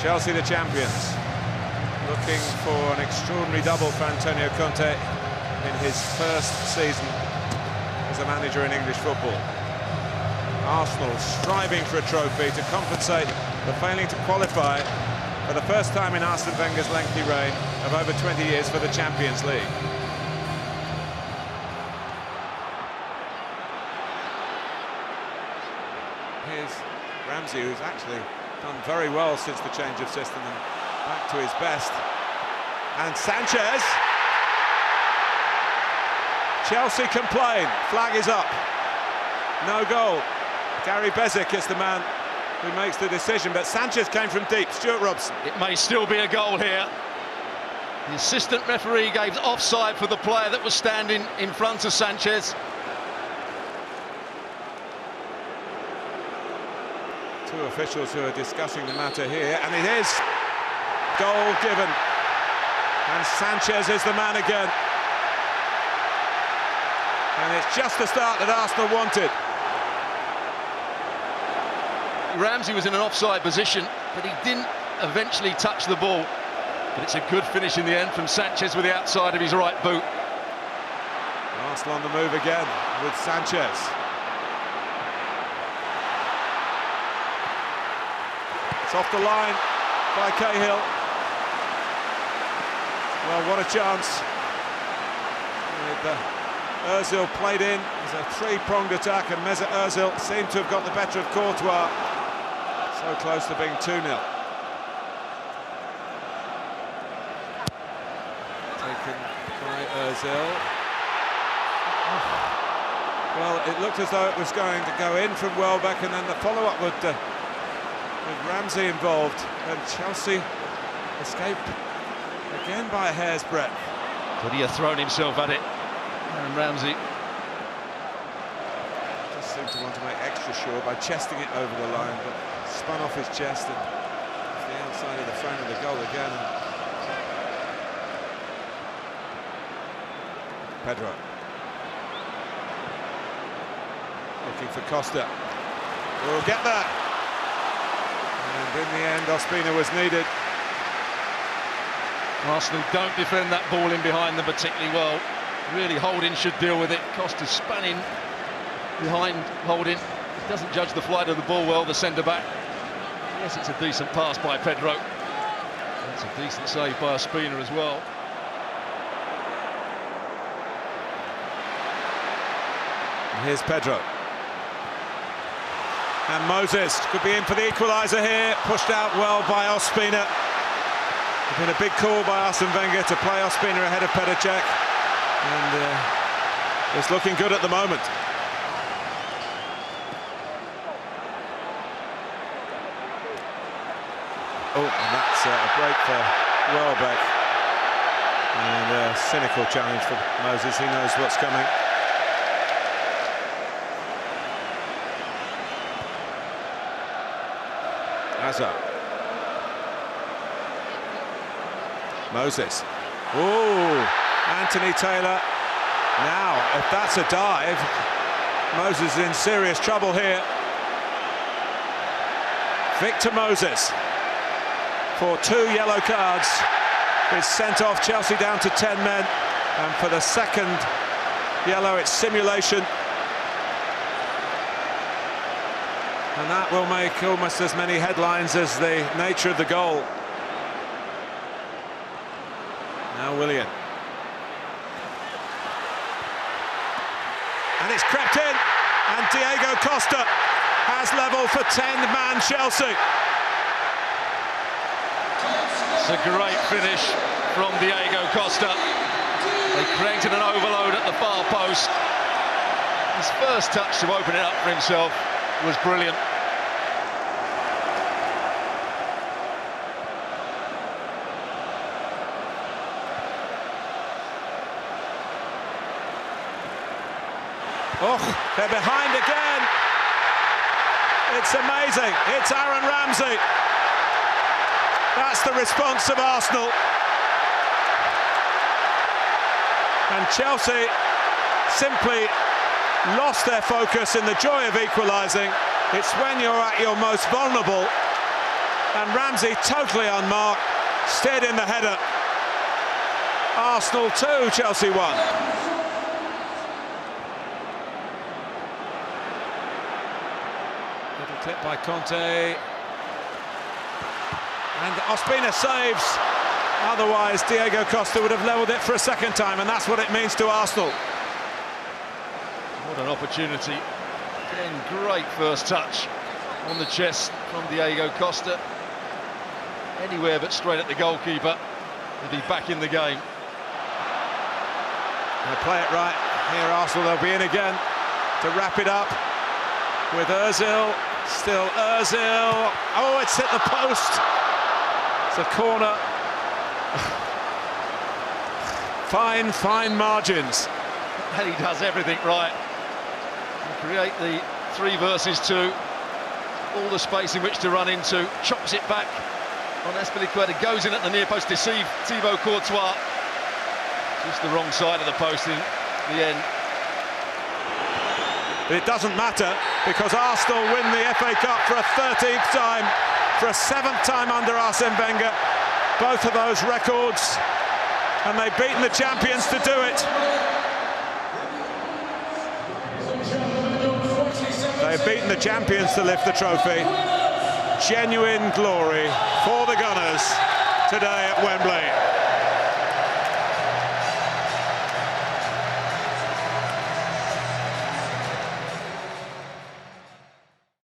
Chelsea the champions, looking for an extraordinary double for Antonio Conte in his first season as a manager in English football. Arsenal striving for a trophy to compensate for failing to qualify for the first time in Arsene Wenger's lengthy reign of over 20 years for the Champions League. Here's Ramsey, who's actually done very well since the change of system and back to his best. And Sanchez. Chelsea complain. Flag is up. No goal. Gary Bezic is the man who makes the decision, but Sanchez came from deep. Stuart Robson. It may still be a goal here. The assistant referee gave offside for the player that was standing in front of Sanchez. Two officials who are discussing the matter here, and it is goal given. And Sanchez is the man again. And it's just the start that Arsenal wanted. Ramsey was in an offside position, but he didn't eventually touch the ball. But it's a good finish in the end from Sanchez with the outside of his right boot. Arsenal on the move again with Sanchez. It's off the line by Cahill. Well, what a chance. Ozil played in. It's a three-pronged attack, and Mesut Ozil seemed to have got the better of Courtois. So close to being 2-0. Taken by Ozil. Well, it looked as though it was going to go in from Welbeck, and then the follow-up with Ramsey involved, and Chelsea escaped again by a hair's breadth. Could he have thrown himself at it? And Ramsey just seemed to want to make extra sure by chesting it over the line, but spun off his chest and it's the outside of the frame of the goal again. Pedro looking for Costa. We'll get that. And in the end, Ospina was needed. Arsenal don't defend that ball in behind them particularly well. Really, Holding should deal with it. Costa spanning behind Holding. He doesn't judge the flight of the ball well, the centre-back. Yes, it's a decent pass by Pedro. It's a decent save by Ospina as well. And here's Pedro. And Moses could be in for the equaliser here. Pushed out well by Ospina. It's been a big call by Arsene Wenger to play Ospina ahead of Petr Cech. And it's looking good at the moment. Oh, and that's a break for Welbeck. And a cynical challenge for Moses. He knows what's coming. Hazard. Moses. Oh, Anthony Taylor. Now, if that's a dive, Moses is in serious trouble here. Victor Moses, for 2 yellow cards, is sent off. Chelsea down to 10 men, and for the second yellow, it's simulation. And that will make almost as many headlines as the nature of the goal. Now Willian. And it's crept in, and Thibaut Costa has level for 10-man Chelsea. It's a great finish from Thibaut Costa. They created an overload at the far post. His first touch to open it up for himself was brilliant. Oh, they're behind again. It's amazing. It's Aaron Ramsey. That's the response of Arsenal. And Chelsea simply lost their focus in the joy of equalising. It's when you're at your most vulnerable And Ramsey totally unmarked, steered in the header. Arsenal 2, Chelsea 1. Little clip by Conte. And Ospina saves. Otherwise, Thibaut Costa would have levelled it for a second time, and that's what it means to Arsenal. What an opportunity. Again, great first touch on the chest from Thibaut Costa. Anywhere but straight at the goalkeeper. He'll be back in the game. They play it right. Here Arsenal, they'll be in again to wrap it up with Ozil. Still Ozil. Oh, it's hit the post. It's a corner. Fine margins. And he does everything right. Create the 3 versus 2. All the space in which to run into. Chops it back on Ospina. Goes in at the near post, deceive Thibaut Courtois. Just the wrong side of the post in the end. But it doesn't matter, because Arsenal win the FA Cup for a 13th time, for a 7th time under Arsene Wenger. Both of those records, and they've beaten the champions to do it. They've beaten the champions to lift the trophy. Genuine glory for the Gunners today at Wembley.